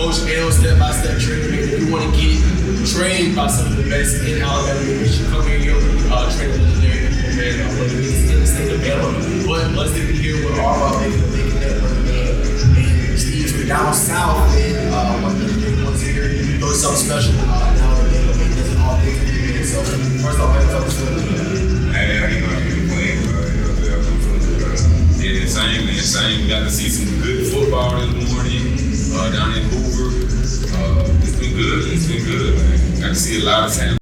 Coach L, step-by-step training. If you want to get trained by some of the best in Alabama, you should come here. You'll train legendary people, man. I want to get in the state of Alabama. But let's get here with our making network, man. And Steve from down south, man. One of the big ones here. Doing something special now that they does all things, man. So first off, tell us what Hey, how you know I'm playing? Yeah, same, man. Same. We got to see some good football this morning down in Hoover. It's been good. It's been good, man. Got to see a lot of talent.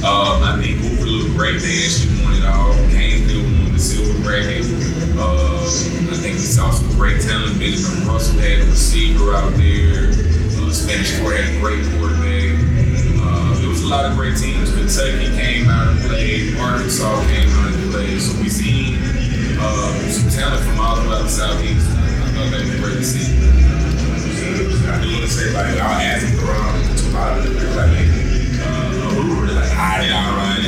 I think Hoover looked great. They actually won it all. Gainesville won the silver bracket. I think we saw some great talent. Benjamin Russell had a receiver out there. Spanish Fort had a great quarterback. There was a lot of great teams. Kentucky came out and played. Arkansas came out and played. So we seen some talent from all throughout the Southeast. I thought that was great to see. I do want to say, like, our athletes around to a lot of the Hoover, they're like, Yeah, right.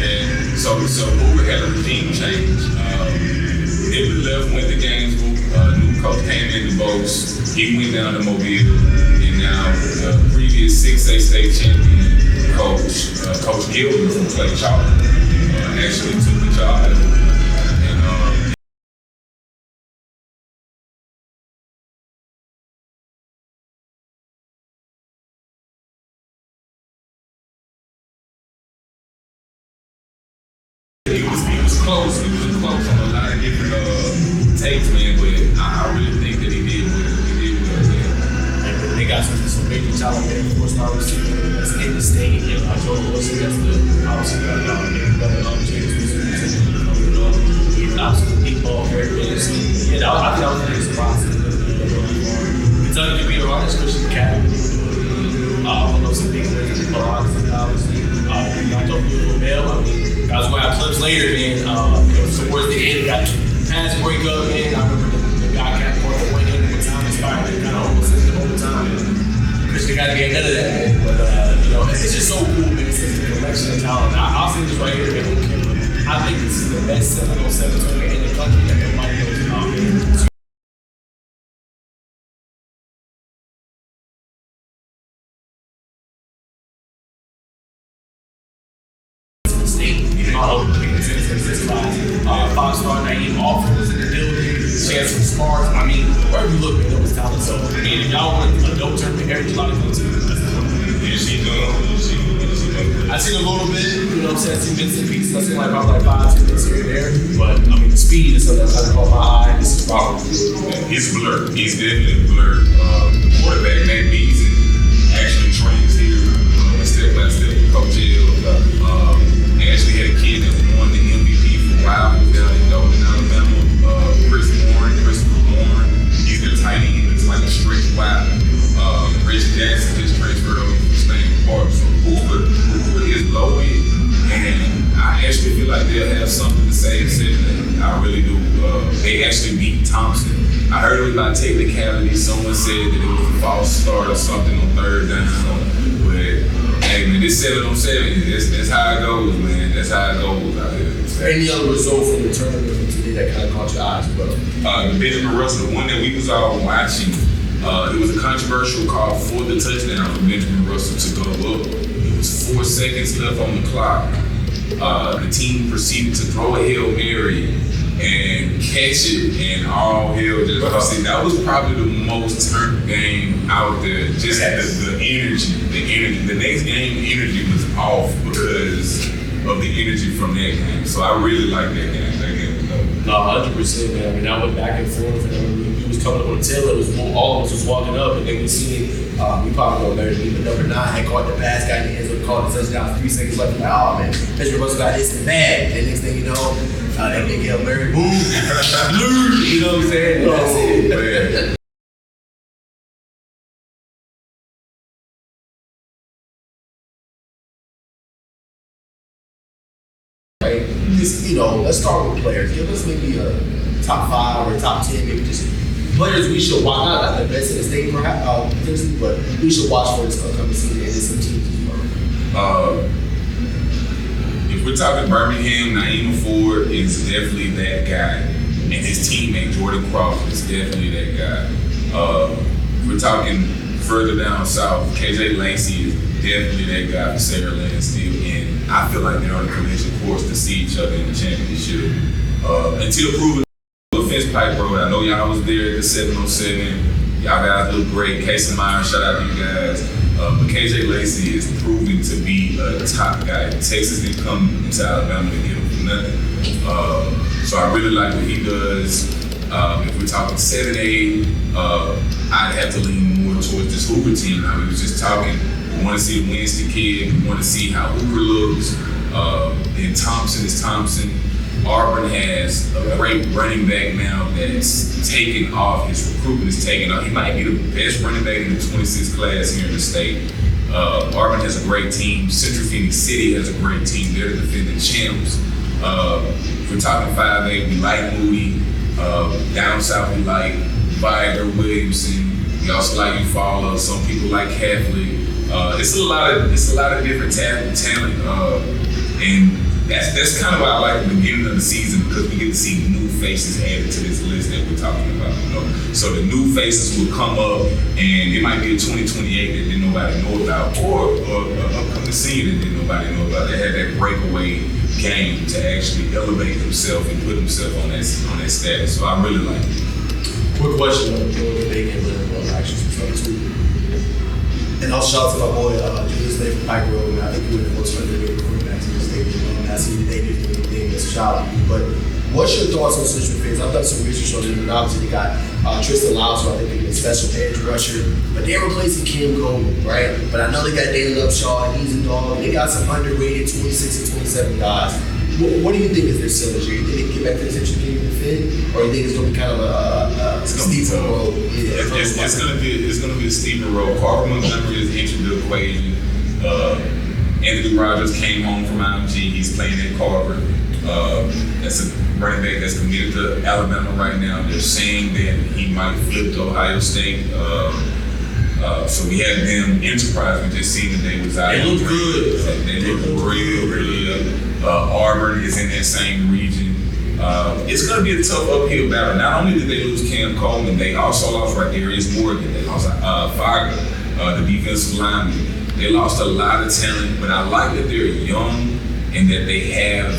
And so Hoover had a regime change. Every left went to Gainesville. New coach came into Bose. He went down to Mobile, and now the previous 6A state champion Coach Gilbert from Clay Chalk actually took the job. He was close. He was close on a lot of different takes, man. But I really think that he did well. He did well there. And they got some major talent there. Of course, star receiver that's in the state. And Jordan Wilson, that's the obviously James Wilson. He's obviously deep ball, very good. Yeah, I think that was a big surprise. Kentucky to be a running, especially Academy. I know some big wins in obviously. I told you Bell. I mean, guys will have clips later, man. Towards the end, got pass breakup, man. I remember the guy kept going to win in with time expired. They kind of almost ended the whole time. Christian got to get none of that, man. But it's just so cool, man. It's a collection of talent. I'll say this right here, man. I think this is the best 707 tournament in the country that nobody knows about, man. Five-star Najeh offers in the building, chance for sparks. I mean, wherever you look, man, there was talent. So, I mean, if y'all want a dope tournament, every July to go to, I've seen a little bit, you know what I'm saying? I've seen bits and pieces. I've seen probably 5-10 minutes here and there. But, I mean, the speed is something that kind of caught my eye. This is probably He's blurred. He's definitely blurred. The quarterback, Matt Beason, actually trains here step-by-step with Coach L. Actually had a kid that won the MVP for Wild down in Golden, Alabama. Christopher Warren. He's their tight end. It's like a stretch wide. Rich Jackson just transferred over from Stanley Park. So Hoover is loaded, and I actually feel like they'll have something to say in second. I really do. They actually beat Thompson. I heard it was about technicality. Someone said that it was a false start or something on third down. But hey, man, this 7-on-7. That's how it goes, man. That's how it goes out here. Any other result from the tournament from today that kind of caught your eyes, bro? The Benjamin Russell, the one that we was all watching, it was a controversial call for the touchdown for Benjamin Russell to go up. It was 4 seconds left on the clock. The team proceeded to throw a Hail Mary and catch it, and all hell just see, that was probably the most turned game out there. Just the energy. The next game, the energy was off because of the energy from that game. So I really like that game. That game was dope. No, 100%, man. I mean, I went back and forth, and we was coming up on the tail. It was all of us was walking up, and then we seen we probably know better than me, but number 9 had caught the pass, got in the end zone, caught the touchdown. 3 seconds left. Like, oh man, Benjamin Russell got this in the bag. And next thing you know, that big Hail Mary, boom, you know what I'm saying? And that's it. Man. Just, let's start with players. Give us maybe a top 5 or top 10, maybe just players we should watch. Not like the best in the state, State, perhaps, potentially, but we should watch for this upcoming season and then some teams as well. If we're talking Birmingham, Naeem Ford is definitely that guy, and his teammate Jordan Crawford is definitely that guy. If we're talking further down south, KJ Lacey is definitely that guy for Sarah Lynn still, and I feel like they're on a collision course to see each other in the championship. Until proven Fence Pipe Road, I know y'all was there at the 707. Y'all guys look great. Casey Meyer, shout out to you guys. But KJ Lacey is proving to be a top guy. Texas didn't come to Alabama to get him for nothing. So I really like what he does. If we're talking 7A, I'd have to lean more towards this Hoover team. I mean, we was just talking. We want to see the Winston kid. We want to see how Hoover looks. And Thompson is Thompson. Auburn has a great running back now that's taken off. His recruitment is taken off. He might be the best running back in the 26th class here in the state. Auburn has a great team. Central Phoenix City has a great team. They're the defending champs. If we're talking 5A, we like Moody. Down south, we like Viger, Williamson. We also like Eufaula. Some people like Catholic. It's a lot of different talent. And that's kind of why I like the beginning of the season, because we get to see new faces added to this list that we're talking about. So the new faces will come up, and it might be a 2028 that didn't nobody know about, or an upcoming senior that didn't nobody know about. They had that breakaway game to actually elevate himself and put himself on that status. So I really like it. Quick question on the big game, actually, some stuff too. And also shout out to my boy, Julius Lay from Pike Road. I think he was the most underrated quarterback in the state. I see the Davis doing the thing, that's a shout out to you. But what's your thoughts on Central Phoenix? I've done some research on them, and obviously they got Tristan Lyles, who I think they get a special edge rusher. But they're replacing Kim Golden, right? But I know they got Dalen Upshaw, and he's a dog. They got some underrated 26 and 27 guys. What do you think is their synergy? You think they can get back to the Central Phoenix and fit? Or you think it's going to be kind of a steeper road? It's going to be a steeper road. Carver Montgomery is entered the equation. Anthony Rogers came home from IMG. He's playing at Carver. That's a running back that's committed to Alabama right now. They're saying that he might flip to Ohio State. So we had them Enterprise. We just seen that they was out. They look good. They look real good. Auburn is in that same region. It's going to be a tough uphill battle. Not only did they lose Cam Coleman, they also lost Darius Morgan. They lost Fager, the defensive lineman. They lost a lot of talent, but I like that they're young and that they have,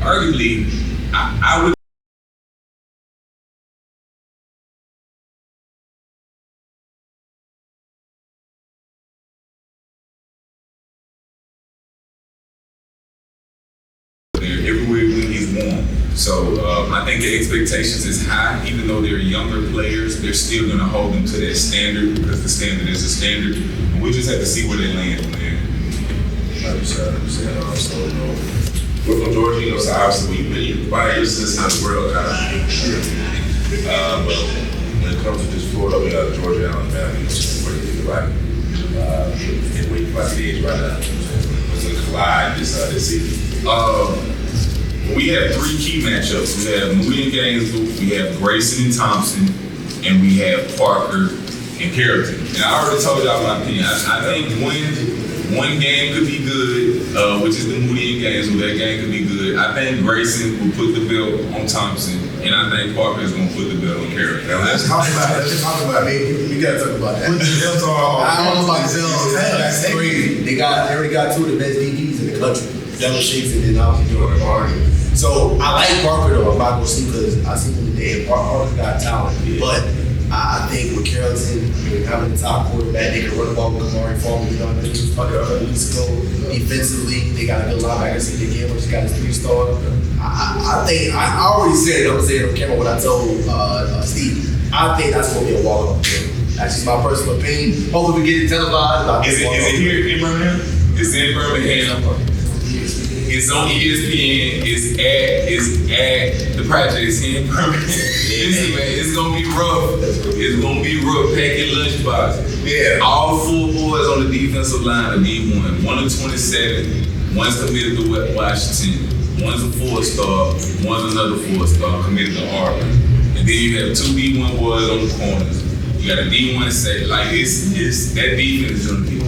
arguably, I would everywhere when he's warm. So I think the expectations is high. Even though they're younger players, they're still going to hold them to that standard, because the standard is a standard. And we just have to see where they land from there. We're from Georgia, so obviously we've been by here since the world kind of. But when it comes to this Florida, we got Georgia, Alabama, it's where you think about it. And wait for the age right now. What's going to collide this season? We have three key matchups. We have Moody and Gainesville, we have Grayson and Thompson, and we have Parker and Carrollton. And I already told y'all my opinion. I think one game could be good, which is the Moody and Gainesville. That game could be good. I think Grayson will put the belt on Thompson, and I think Parker is going to put the belt on Carrollton. Now let's talk about it. We got to talk about that. Put the belts on. I don't know about the belts. That's crazy. They already got two of the best DBs in the country. Yellow Shakes and then obviously Jordan Barney. So I like Parker though. I'm not going to see, because I see him today. Parker's got talent. Yeah. But I think with Carrollton, having the top quarterback, they can run the ball with Kamari Farmer. You know what I mean? He was talking about weeks ago. Defensively, they got a good linebacker. See the game, which got his 3-star. I think I already said it. I'm saying on camera what I told Steve. I think that's going to be a walk-off game. That's just my personal opinion. Hopefully we get it televised. Is it here in Birmingham? It's in Birmingham. It's on ESPN. It's at the projects here in Birmingham. Listen, man, it's gonna be rough. It's gonna be rough. Packing lunchbox. Yeah. All 4 boys on the defensive line are D1. 1 of 27. One's committed to Washington. One's a 4-star. One's another 4-star committed to Auburn. And then you have 2 D1 boys on the corners. You got a D1 set. Like it's that defense is gonna be.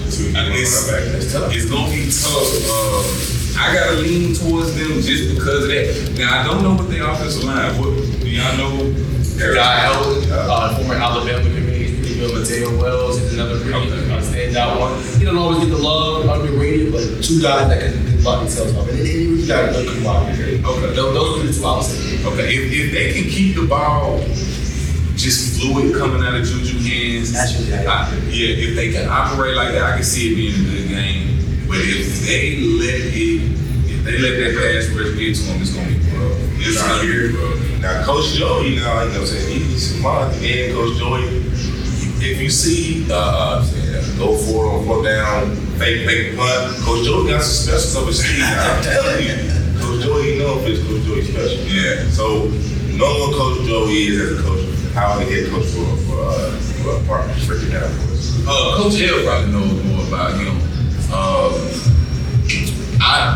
It's gonna be tough. I gotta lean towards them just because of that. Now I don't know what their offensive line. What do y'all know? Guy Elwood, former Alabama committee, pretty good. Mateo Wells is another pretty standout one. He don't always get the love, underrated, but two guys that can block themselves up. And he really got a good combine. Okay, those are the two I would say. Okay, if they can keep the ball just fluid coming out of Juju hands, if they can operate like that, I can see it being a good game. But if they let that pass rush get to them, it's gonna be rough. It's gonna be rough. Now, Coach Joey, you know what I'm saying? He's smart. And Coach Joey, if you see go for it on fourth down, fake punt, Coach Joey got some specials up his sleeve. I'm telling you, Coach Joey, you know if it's Coach Joey special. Yeah. So, know what Coach Joey is as a coach. How he head coach for a partner, breaking down for us. Coach L probably knows more about him.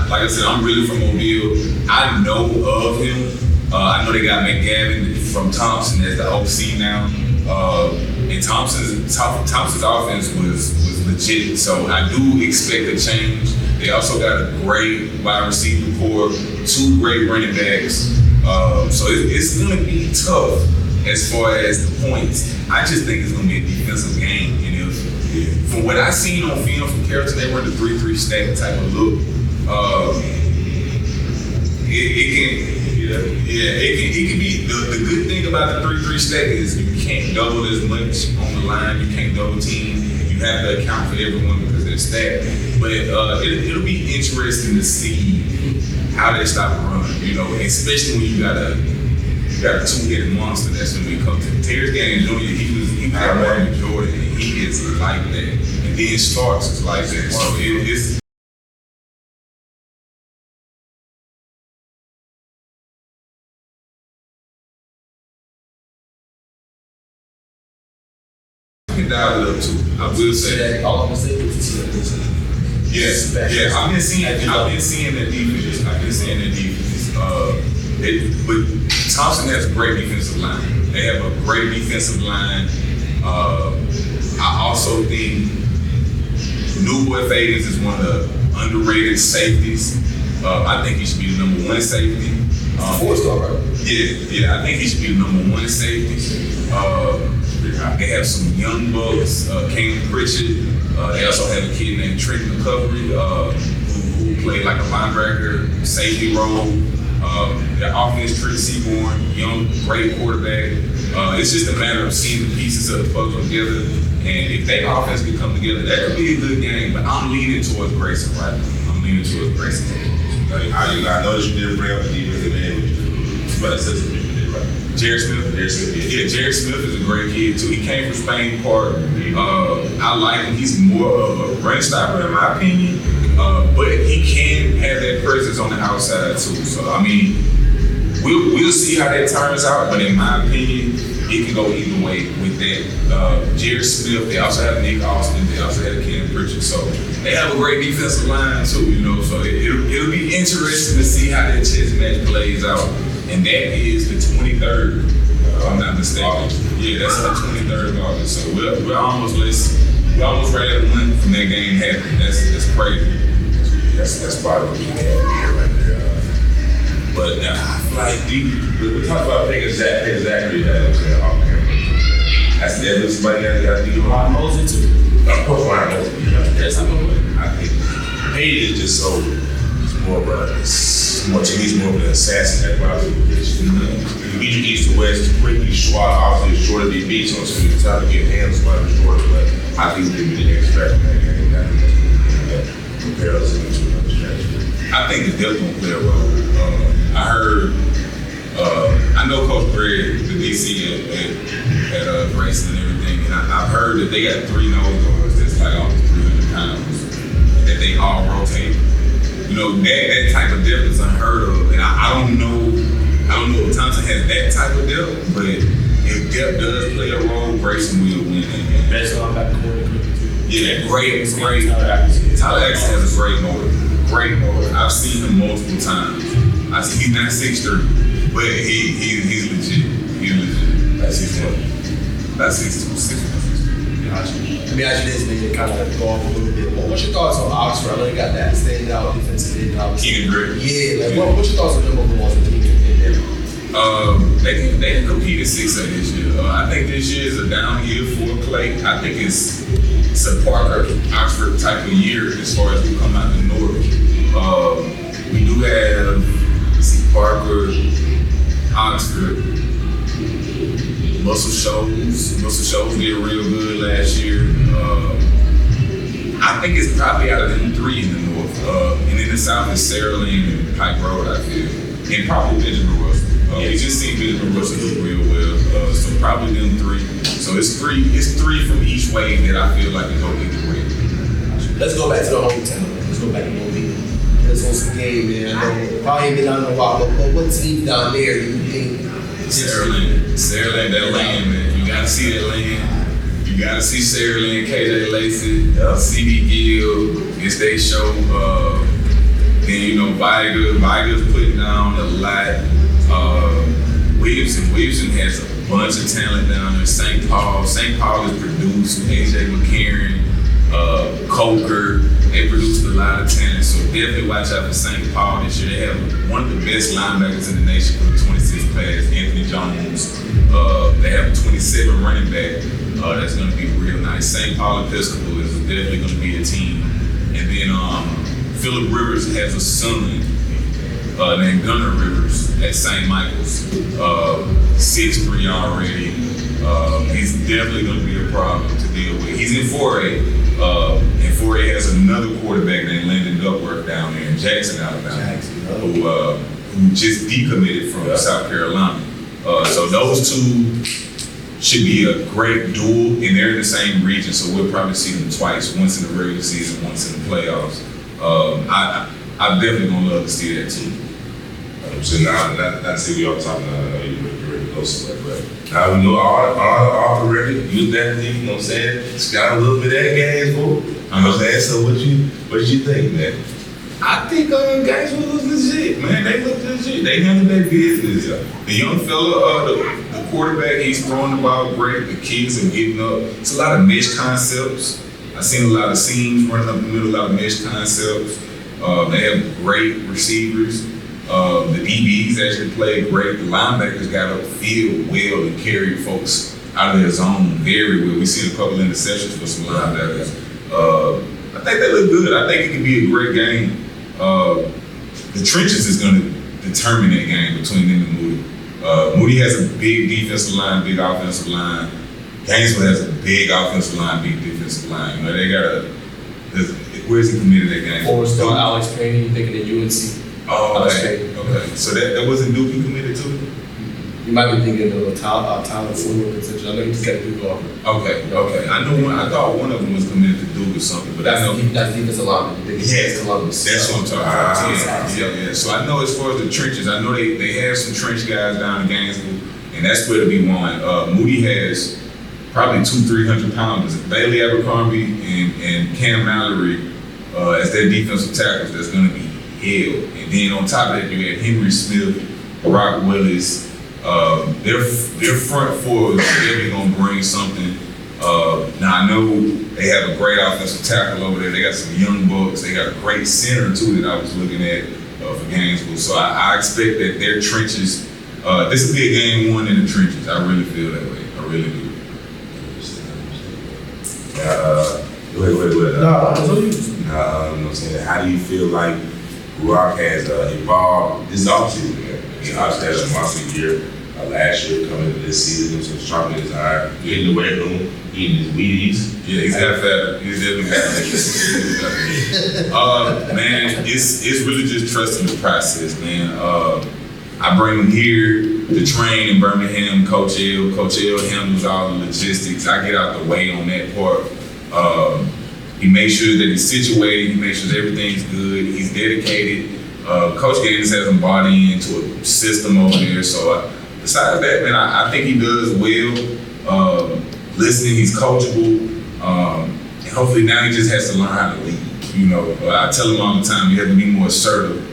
Like I said, I'm really from Mobile. I know of him. I know they got McGavin from Thompson as the OC now. And Thompson's offense was legit. So I do expect a change. They also got a great wide receiver core, 2 great running backs. So it's going to be tough as far as the points. I just think it's going to be a defensive game. And from what I've seen on film from Carrollton, they run the 3-3 stack type of look. It can be the good thing about the 3-3 stack is you can't double as much on the line. You can't double team. You have to account for everyone because they're stacked. But it'll be interesting to see how they stop the run. You know, especially when you got a 2-headed monster that's going to be coming. Terrence Gannon Jr. He was at Martin Jordan, and he is like that. And then Starks is like that. So it's. Dial it up too. I will say that. All I'm gonna say is yeah. I've been seeing that defense. But Thompson has a great defensive line. They have a great defensive line. I also think New Boy Fadens is one of the underrated safeties. I think he should be the number 1 safety. 4-star, right? Yeah. I think he should be the number 1 safety. They have some young bucks, Cam Pritchett. They also have a kid named Trent McCovery, who played like a linebacker, safety role. Their offense, Trent Seaborn, young, great quarterback. It's just a matter of seeing the pieces of the puzzle together. And if that offense can come together, that could be a good game. But I'm leaning towards Grayson right now. I noticed you didn't bring up the defensive end, but it says you did right. Jared Smith. Yeah, Jared Smith is a great kid too. He came from Spain Park. I like him. He's more of a run stopper in my opinion, but he can have that presence on the outside too. So I mean, we'll see how that turns out. But in my opinion, it can go either way with that. Jared Smith. They also have Nick Austin. They also have Cam Pritchett. So they have a great defensive line too. You know, so it'll be interesting to see how that chess match plays out. And that is the 23rd, if I'm not mistaken. Yeah, that's the 23rd of August. So we're almost ready to win from that game happening. That's crazy. That's probably what we have here right there. But I feel like we talked about Peggy Zachary that that's the other somebody that got to do Ryan Mosley too. Of course, Ryan Mosley. That's not going to I think Peggy is just so more of a to me, it's more of an assassin that probably beat you east to west, it's quick, he's short, obviously it's shorter than beats on, so it's tough to get hands by the short, but I think we can expect that game. Compare us to another strategy. I think the depth will play a role. I know Coach Greg, the DC at Grayson and everything, and I've heard that they got 3 nose guards that's like almost 300 pounds that they all rotate. You know, that type of depth is unheard of. And I don't know if Thompson has that type of depth, but if depth does play a role, Grayson will win that game. Best linebacker too. Yeah, great. Tyler Axton has a great motor. I've seen him multiple times. He's not 6'3", but he's legit. He's legit. That's his one. About 6'2". Gotcha. Let me ask you this, man, to kind of go off a little bit. What's your thoughts on Oxford? I know you got that standout defensive end, obviously. Keenan Gray. Yeah, like what's your thoughts on them over the ones with Keenan in there? They didn't compete at 6A this year. I think this year is a down year for Clay. I think it's a Parker Oxford type of year as far as we come out the north. We do have Parker, Oxford, Muscle Shoals did real good last year. I think it's probably out of them three in the north. And in the south is Sarah Lane and Pike Road, I feel. And probably Benjamin Russell. We just seen Benjamin Russell do real well. So probably them three. So it's three from each way that I feel like can go either way. Let's go back to the hometown. Let's go back to Mobile. Let's go some game, man. I know probably ain't been down in a while, but what team down there do you think? Sarah Lane, that lane, man. You gotta see that lane. You gotta see Sarah Lane, KJ Lacey, CD Gill. It's they show. Then Viga's putting down a lot. Williamson has a bunch of talent down there. St. Paul is produced. AJ McCarron, Coker. They produced a lot of talent. So definitely watch out for St. Paul this year. They have one of the best linebackers in the nation for the 26th class, Anthony Jones. They have a 27 running back. That's going to be real nice. St. Paul Episcopal is definitely going to be a team. And then Phillip Rivers has a son named Gunnar Rivers at St. Michael's. 6'3" already. He's definitely going to be a problem to deal with. He's in 4A. And 4A has another quarterback named Landon Duckworth down there in Jackson, Alabama, who just decommitted from South Carolina. So those two should be a great duel, and they're in the same region, so we'll probably see them twice, once in the regular season, once in the playoffs. I'm definitely going to love to see that too. So now, not to say we all talking, I know you're ready to go somewhere, but now we know all the record, you definitely, you know what I'm saying, it's got a little bit of that Gainesville. You know what I'm saying? So what you think, man? I think Gainesville looks legit, man. They look legit. They handle their business. The young fella, the quarterback, he's throwing the ball great. The kids are getting up. It's a lot of mesh concepts. I've seen a lot of seams running up the middle, a lot of mesh concepts. They have great receivers. The DBs actually played great. The linebackers got upfield well and carried folks out of their zone very well. We've seen a couple interceptions for some linebackers. I think they look good. I think it could be a great game. The trenches is going to determine that game between them and Moody. Moody has a big defensive line, big offensive line. Gainesville has a big offensive line, big defensive line. You know, they got where's he committed that game? Four-star Alex Payne, thinking at UNC. Oh, okay. So that wasn't Duke he committed to? You might be thinking of Tyler Ford. I know he's got a Duke offer. Okay. I thought one of them was committed to Duke or something, but that's defensive lineman. That's what I'm talking about. Yeah. So I know as far as the trenches, I know they have some trench guys down in Gainesville, and that's where to be won. Moody has probably 200-300 pounders. Bailey Abercrombie and Cam Mallory as their defensive tackles. That's going to be hell. And then on top of that, you had Henry Smith, Brock Willis. Their front four is definitely going to bring something. Now I know they have a great offensive tackle over there. They got some young bucks. They got a great center too that I was looking at for Gainesville. So I expect that their trenches. This will be a game won in the trenches. I really feel that way. I really do. Wait. No, you know what I'm saying? How do you feel like Rock has evolved this offseason? He obviously had a monster year last year coming into this season. So sharpening his eye, getting the weight room, eating his Wheaties. Yeah, he's got fat. He's definitely got fat. Man, it's really just trusting the process, man. I bring him here to train in Birmingham. Coach L handles all the logistics. I get out the way on that part. He makes sure that he's situated. He makes sure everything's good. He's dedicated. Coach Gaines hasn't bought into a system over there. So besides that, man, I think he does well. Listening, he's coachable. And hopefully now he just has to learn how to lead. You know, I tell him all the time, you have to be more assertive.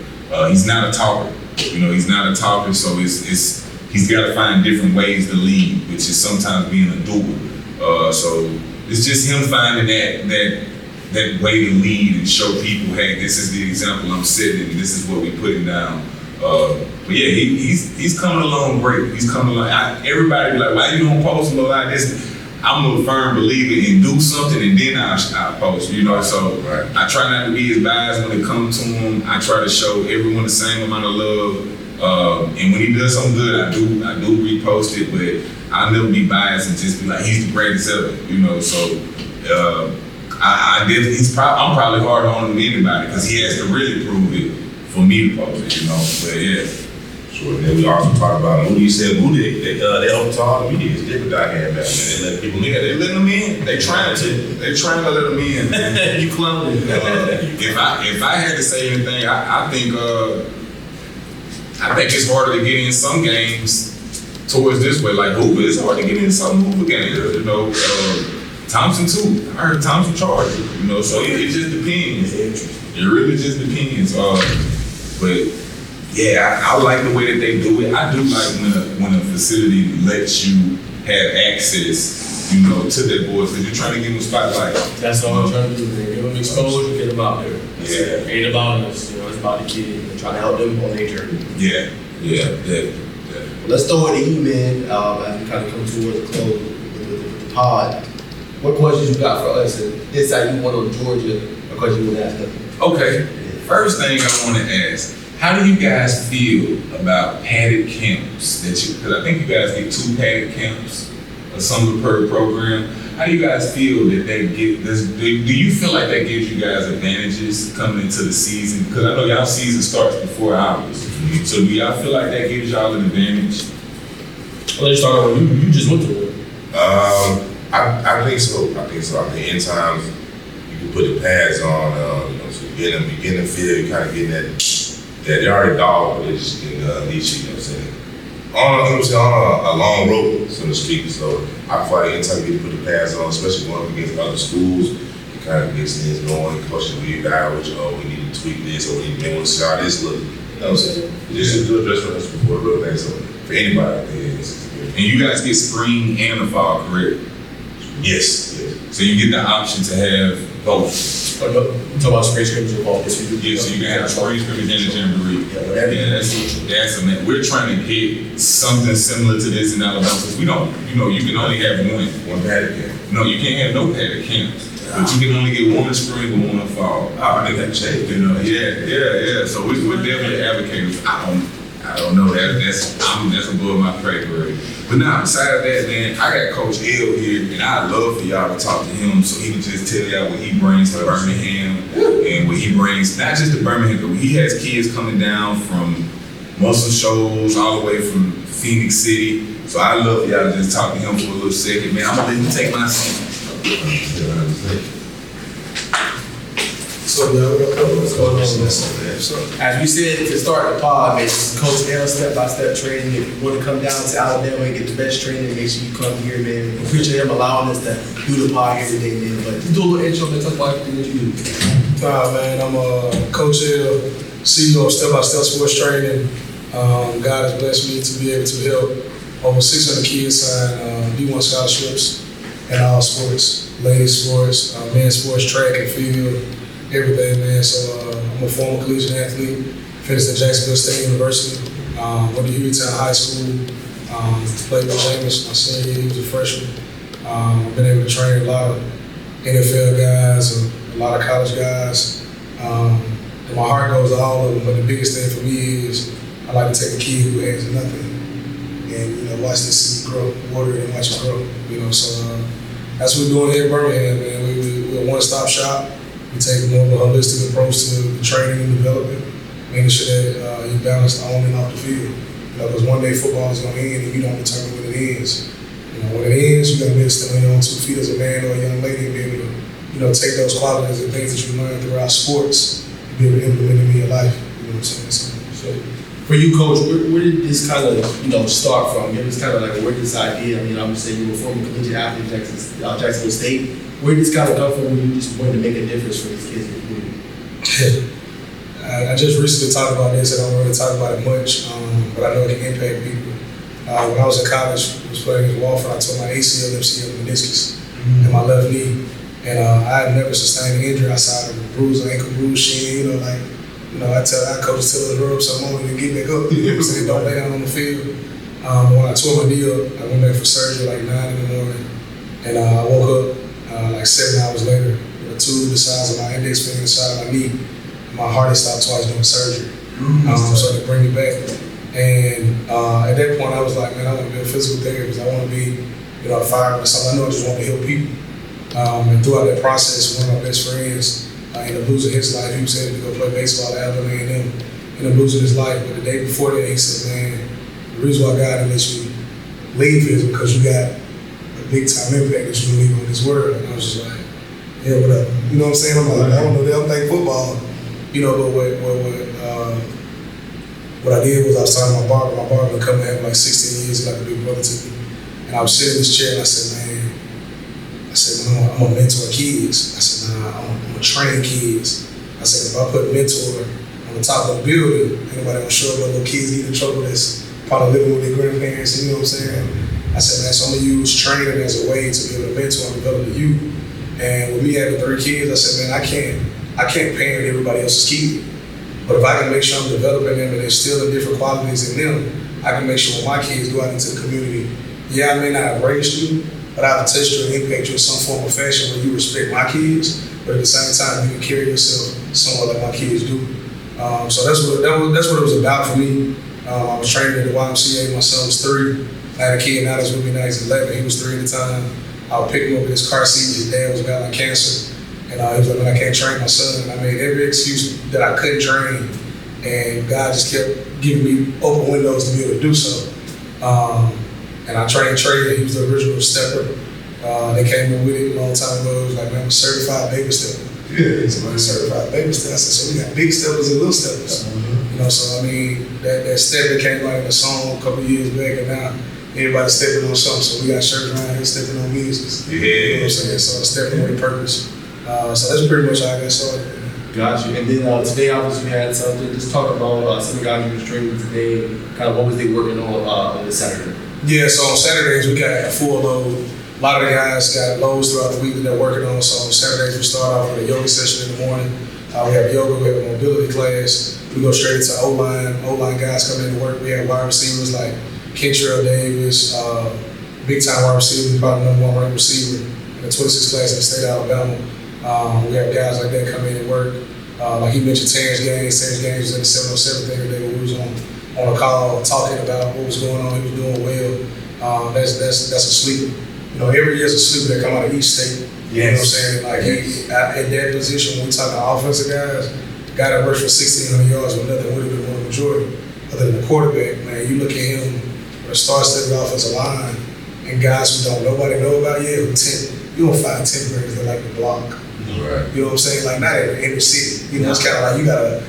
He's not a talker. You know, he's not a talker, so it's he's got to find different ways to lead, which is sometimes being a doer. So it's just him finding that way to lead and show people, hey, this is the example I'm setting, and this is what we putting down. But yeah, he's coming along great. He's coming along. Everybody be like, why you don't post him like this? I'm a firm believer in do something and then I'll post, you know. So I try not to be as biased when it comes to him. I try to show everyone the same amount of love. And when he does something good, I do repost it, but I'll never be biased and just be like, he's the greatest ever, you know. So I'm probably harder on him than anybody because he has to really prove it for me to post it, you know. But yeah. Sure. And then we also talked about Moody. Said Moody, they open to all the media. It's different down here, man. They let people in. They letting them in. They trying to let them in. You clowning. If I had to say anything, I think it's harder to get in some games towards this way. Like Hoover, it's hard to get in some Hoover games. You know, Thompson too. I heard Thompson charged. You know, so it just depends. It really just depends. But yeah, I like the way that they do it. I do like when a facility lets you have access, you know, to their boys, because you're trying to give them a spotlight. That's all I'm trying to do, man. Give them exposure, get them out there. Yeah. It ain't about us, you know, it's about the kid. We're trying to help them on their journey. Yeah. Let's throw it to you, man, as we kind of come towards the close with the pod. What questions you got for us? And this side you want on Georgia, a question you want to ask them? Okay. First thing I want to ask, how do you guys feel about padded camps? Because I think you guys get 2 padded camps or something per program. How do you guys feel that they give this? Do you feel like that gives you guys advantages coming into the season? Because I know y'all season starts before ours. So do y'all feel like that gives y'all an advantage? Well, let's start with you just went to it. I think so. I think in times you can put the pads on, you know, so you get in the field, you kind of getting that they're already dog, but they just getting leash, you know what I'm saying? On a long road, so to speak. So I feel like anytime you put the pads on, especially going up against other schools, it kind of gets things going. Coach will be back with you, we need to tweak this, or we need to see how this look. You know what I'm saying? This is a good dress rehearsal before the real thing. So for anybody, I think this is good. And you guys get spring and the fall, correct? Yes. So you get the option to have both. Talk about spring scrimmage and fall. Yes, so you can have spring scrimmage and a jamboree. That's amazing. We're trying to get something similar to this in Alabama because we don't, you know, you can only have one padded camp. No, you can't have no padded camps. But you can only get one spring and one fall. I think that changed, you know. Yeah. So we're definitely advocating. I don't know. That's above my pay grade. But now, besides that, man, I got Coach L here, and I'd love for y'all to talk to him so he can just tell y'all what he brings to Birmingham and what he brings, not just to Birmingham, but he has kids coming down from Muscle Shoals all the way from Phoenix City. So I'd love for y'all to just talk to him for a little second, man. I'm gonna let him take my seat. So, what's going on? As we said to start the pod, man, Coach L step-by-step training. If you want to come down to Alabama and get the best training, make sure you come here, man. We appreciate him allowing us to do the pod here today, man. But do a little intro and talk about everything that you do. Man, I'm Coach L, CEO of Step-by-Step Sports Training. God has blessed me to be able to help over 600 kids sign D1 scholarships in all sports, ladies sports, men's sports, track and field, everything, man. So I'm a former collegiate athlete, finished at Jacksonville State University, went to Hueytown High School, played with James my senior year, he was a freshman. I've been able to train a lot of NFL guys, a lot of college guys. And my heart goes to all of them, but the biggest thing for me is I like to take a kid who has nothing and, you know, watch this seed grow, water it and watch it grow, you know. So that's what we're doing here in Birmingham, man. We're a one-stop shop. We take more of a holistic approach to the training and development, making sure that you balance on and off the field. You know, because one day football is going to end and you don't determine when it ends. You know, when it ends, you got to be able to stand on your own 2 feet as a man or a young lady and be able to, you know, take those qualities and things that you learn throughout sports and be able to implement them in your life. You know what I'm saying? So for you, Coach, where did this kind of, you know, start from? Give us kind of like where did this idea, I mean, I'm saying you were a former collegiate athlete at Jacksonville State. Where did this kind of come from when you just wanted to make a difference for these kids in the community? I just recently talked about this. I don't really talk about it much, but I know it can impact people. When I was in college, I was playing against Walford. I tore my ACL, MCL, meniscus in my left knee. And I had never sustained an injury outside of a bruise, an ankle bruise, shin, I coach tell us rub something on and get back up. You know what I'm saying? Don't lay down on the field. When I tore my knee up, I went back for surgery like 9 in the morning. And I woke up like 7 hours later with a tube the size of my index finger inside of my knee. My heart had stopped twice during surgery. So to bring it back. And at that point, I was like, man, I want to be a physical therapist. I want to be, a fireman or something. I know I just want to help people. And throughout that process, one of my best friends ended up losing his life. He was able to go play baseball at Alabama A&M, ended up losing his life. But the day before that, he said, man, the reason why God let you leave is because you got a big time impact that you can leave on this world. And I was just like, yeah, what up? You know what I'm saying? I'm like, I don't know that I'm playing football. But what I did was I was talking to my barber. My barber been coming here for like 16 years, like a big brother to me. And I was sitting in this chair and I said, man, I'm gonna mentor kids. I said, nah, I'm gonna train kids. I said, if I put mentor on the top of the building, anybody gonna show up with little kids getting in trouble that's probably living with their grandparents, you know what I'm saying? I said, man, so I'm gonna use training as a way to be able to mentor and develop the youth. And with me having 3 kids, I said, man, I can't parent everybody else's kid. But if I can make sure I'm developing them and they're still in different qualities in them, I can make sure when my kids go out into the community, yeah, I may not have raised you, but I've touched you and impact you in some form or fashion where you respect my kids, but at the same time, you can carry yourself somewhat like my kids do. So that's what it was about for me. I was training at the YMCA. My son was 3. I had a kid now that's with me now. He's 11. He was 3 at the time. I would pick him up in his car seat. His dad was battling cancer. And he was like, man, I can't train my son. And I made every excuse that I couldn't train. And God just kept giving me open windows to be able to do so. And I trained Trey. He was the original stepper. They came in with it a long time ago. It was like, man, I'm a certified baby stepper. Yeah. So I'm a certified baby stepper. I said, so we got big steppers and little steppers. So I mean, that stepper came out in a song a couple of years back, and now everybody's stepping on something. So we got shirts around here stepping on business. Yeah. You know what I'm saying? So stepping with purpose. So that's pretty much how I got started. Got you. And then today, obviously, you had something. Just talk about some of the guys you were training today. Kind of what was they working on this Saturday? Yeah, so on Saturdays, we got a full load. A lot of the guys got loads throughout the week that they're working on. So on Saturdays, we start off with a yoga session in the morning. We have yoga, we have a mobility class. We go straight into O-line. O-line guys come in to work. We have wide receivers like Kentrell Davis, big time wide receiver, probably #1 ranked receiver in the 26 class in the state of Alabama. We have guys like that come in and work. Like he mentioned, Terrence Gaines. Terrence Gaines was in the 707 thing today when we was on a call talking about what was going on. He was doing well. That's a sleeper. Every year's a sleeper that come out of each state. You know what I'm saying? Like in that position, when we talk about offensive guys, the guy that works for 1,600 yards with nothing would have been one of Jordan, other than the quarterback. Man, you look at him with a star-studded offensive line and guys who nobody know about yet. You don't find 10 players that like to block. Right. You know what I'm saying? Like not in every city. It's kind of like you gotta,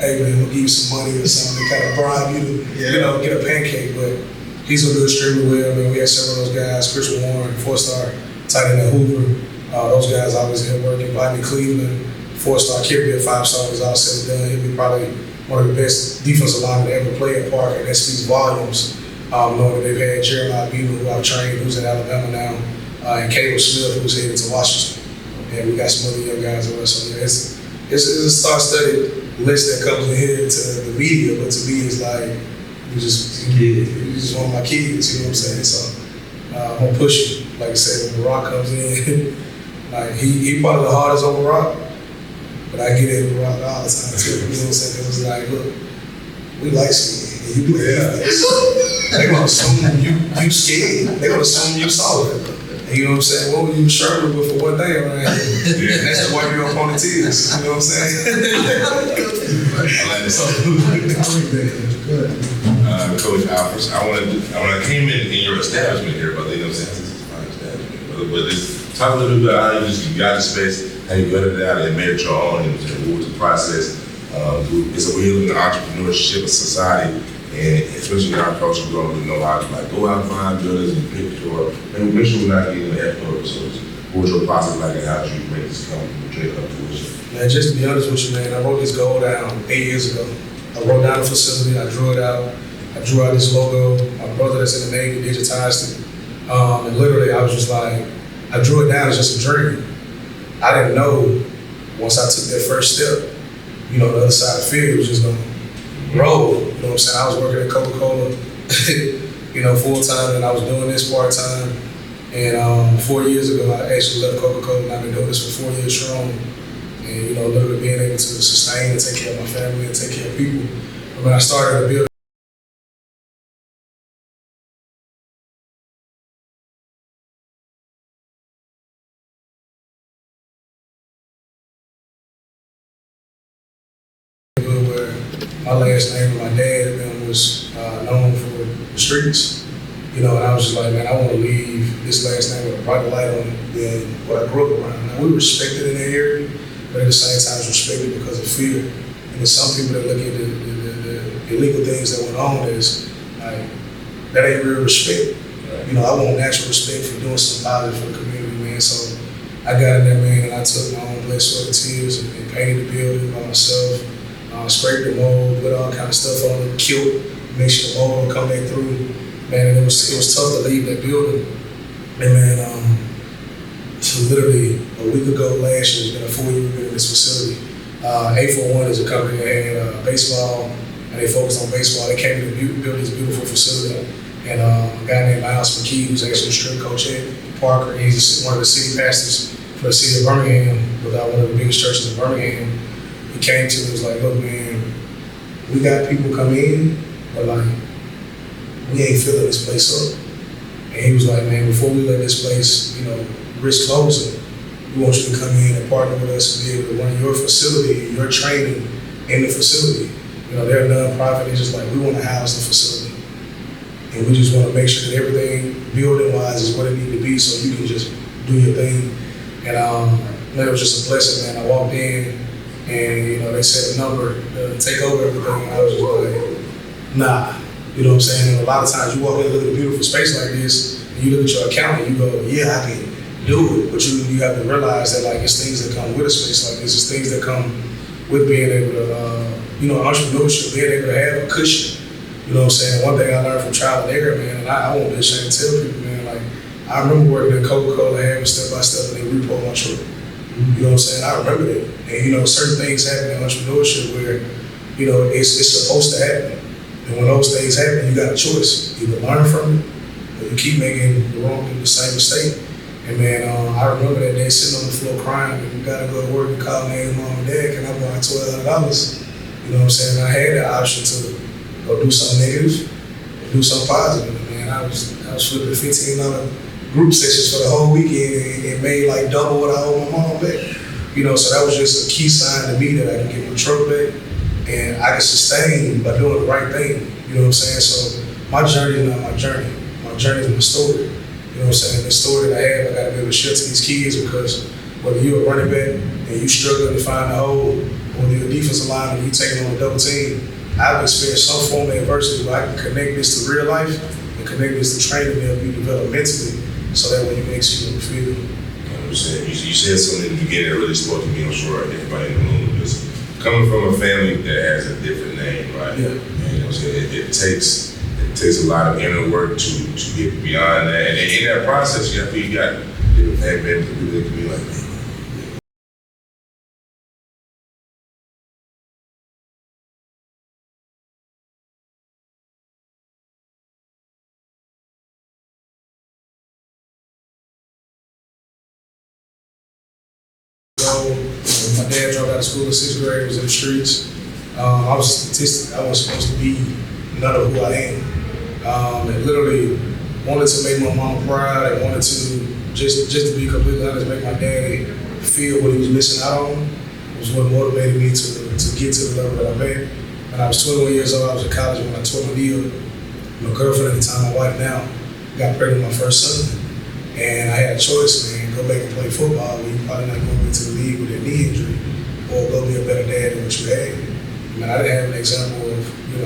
hey man, we'll give you some money or something to kind of bribe you to, get a pancake. But he's gonna do extremely well. I mean, we had several of those guys, Chris Warren, 4-star tight end at Hoover. Those guys always here working. Rodney Cleveland, 4-star, Kirby at 5-star was all said and done. He'll be probably one of the best defensive linemen to ever play at Park, and that speaks volumes. Knowing that they've had Jeremiah Beaver, who I've trained, who's in Alabama now, and Caleb Smith, who's headed to Washington. And we got some other young guys with us. So it's a star-studded list that comes in here to the media, but to me it's like you just one of my kids. You know what I'm saying? So I'm gonna push it. Like I said, when Barack comes in, like he part of the hardest on Barack, but I get in Barack all the time too. You know what I'm saying? It was like, look, we like skin, and you play defense. They gonna assume you scared. They gonna assume you solid. You know what I'm saying? What were you struggling with for one day around here? And that's the way your opponent is. You know what I'm saying? I like this. Coach Alfred, when I came in your establishment here, brother, you know what I'm saying? This is a fine establishment, brother. But just talk a little bit about how you got the space, how you gutted it out and made it your own, and what was the process? We're in the entrepreneurship of society. And especially in our culture, we don't really know how to go out and find buildings and pick your, and make sure we're not getting the effort. So what was your process like and how did you make this come to fruition? Man, just to be honest with you, man, I wrote this goal down 8 years ago. I wrote down the facility, I drew it out. I drew out this logo. My brother that's in the Navy digitized it. And literally, I was just like, I drew it down as just a dream. I didn't know once I took that first step, the other side of the field was just gonna roll. You know what I'm saying? I was working at Coca-Cola, full time, and I was doing this part time. And 4 years ago, I actually left Coca-Cola, and I've been doing this for 4 years strong. And literally being able to sustain and take care of my family and take care of people. When I started to build where my last name and my dad was known for the streets. And I was just like, man, I want to leave this last name with a brighter light on it than what I grew up around. Now, we were respected in that area, but at the same time, it's respected because of fear. And there's some people that look at the illegal things that went on as like, that ain't real respect. I want natural respect for doing something positive for the community, man. So I got in there, man, and I took my own blood, sweat, and tears and painted the building by myself, scraped the mold, put all kind of stuff on it, killed, make sure the mold would come back through. Man, and it was tough to leave that building. And man, literally a week ago last year, it's been a 4 year we've been in this facility. 841 is a company that had baseball, and they focused on baseball. They came to build this beautiful facility. And a guy named Miles McKee, who's actually a strength coach at Parker, he's one of the city pastors for the city of Birmingham, without one of the biggest churches in Birmingham. He came to me and was like, look, man, we got people come in, but like, we ain't filling this place up. And he was like, man, before we let this place, risk closing, we want you to come in and partner with us and be able to run your facility, your training in the facility. They're a nonprofit. They're just like, we want to house the facility. And we just want to make sure that everything building-wise is what it needs to be so you can just do your thing. And man, it was just a blessing, man. I walked in and, they said a number to take over everything. And I was just like, nah. You know what I'm saying? And a lot of times you walk in and look at a beautiful space like this, and you look at your account and you go, yeah, I can do it. But you have to realize that like it's things that come with a space like this. It's things that come with being able to, entrepreneurship, being able to have a cushion. You know what I'm saying? One thing I learned from trial and error, man, and I won't be ashamed to tell people, man, like I remember working at Coca-Cola, having step by step, and they repo my truck. You know what I'm saying? I remember that. And certain things happen in entrepreneurship where, it's supposed to happen. And when those things happen, you got a choice. Either learn from it, or you keep making the same mistake. And man, I remember that day sitting on the floor crying, and you gotta go to work and call me mom and dad, can I borrow $1,200? You know what I'm saying? I had the option to go do something negative, or do something positive. And man, I was flipping 15 other group sessions for the whole weekend and made like double what I owe my mom back. So that was just a key sign to me that I can get my truck back. And I can sustain by doing the right thing. You know what I'm saying? So my journey is not my journey. My journey is my story. You know what I'm saying? The story that I have, I gotta be able to share to these kids because whether you're a running back and you struggling to find a hole, or whether you're a defensive lineman and you taking on a double team, I've experienced some form of adversity where I can connect this to real life and connect this to training to help you develop mentally so that when you execute on the field. You said something in the beginning that really spoke to me, I'm sure everybody in the room is coming from a family that has a different name, right? Yeah. It takes a lot of inner work to get beyond that. And in that process, you got different family members, people that can be like, man. My dad dropped out of school in 6th grade, was in the streets. I was a statistic. I wasn't supposed to be none of who I am. And literally wanted to make my mama proud. I wanted to, just to be completely honest, make my daddy feel what he was missing out on. It was what motivated me to get to the level that I'm at. When I was 21 years old, I was in college when I tore my deal. My girlfriend at the time, my wife now, got pregnant with my first son. And I had a choice, man, go back and play football where you're probably not going into the league with a knee injury, or go be a better dad than what you had. I mean, I didn't have an example of,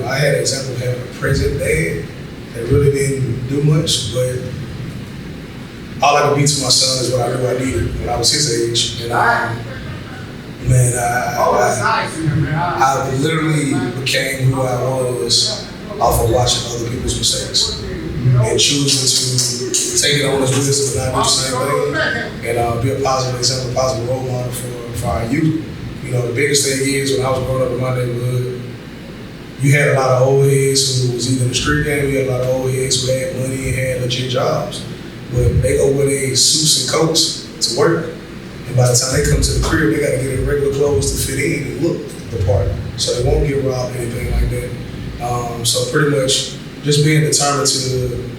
I had an example of having a present dad that really didn't do much, but all I could be to my son is what I knew I needed when I was his age. And I literally became who I was off of watching other people's mistakes and choosing to take it on as wisdom and not do the same thing, and be a positive example, positive role model for our youth. You know, the biggest thing is when I was growing up in my neighborhood, you had a lot of old heads who was either in the street game, you had a lot of old heads who had money and had legit jobs. But they go with their suits and coats to work. And by the time they come to the crib, they gotta get their regular clothes to fit in and look the part. So they won't get robbed or anything like that. So pretty much just being determined to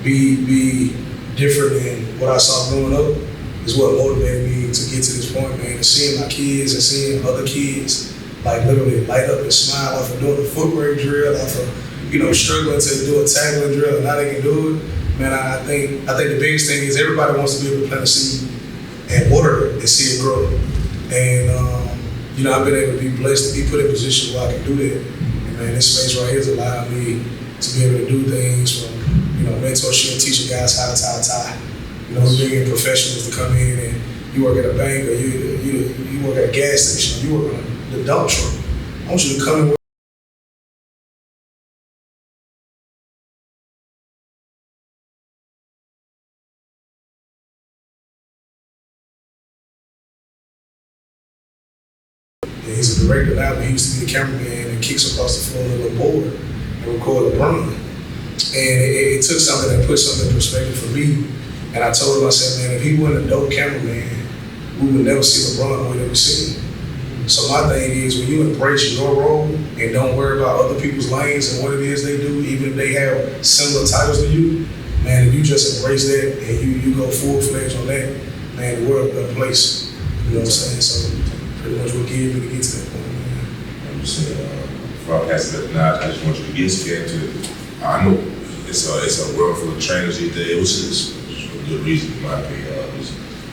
be different than what I saw growing up is what motivated me to get to this point, man. And seeing my kids and seeing other kids like literally light up and smile off of doing a footwork drill, off of, you know, struggling to do a tackling drill and now they can do it. Man, I think the biggest thing is everybody wants to be able to plant a seed and water it and see it grow. And you know, I've been able to be blessed to be put in a position where I can do that. And man, this space right here has allowed me to be able to do things from, you know, mentorship, teaching guys how to tie a tie. You know, bringing professionals to come in and you work at a bank or you work at a gas station, or you work on the dump truck. I want you to come in. He's a director now, but he used to be the cameraman and kicks across the floor on a little board and record LeBron. And it took something that put something in perspective for me. And I told him, I said, man, if he wasn't a dope cameraman, we would never see LeBron the way that we see him. So my thing is, when you embrace your role and don't worry about other people's lanes and what it is they do, even if they have similar titles to you, man, if you just embrace that and you go full-fledged on that, man, the world is a better place. You know what I'm saying? So pretty much what gave me to get to that point, man. I'm just saying, before I pass it up now, I just want you to get scared to, I know it's a world full of trainers these days, which is for a good reason, in my opinion.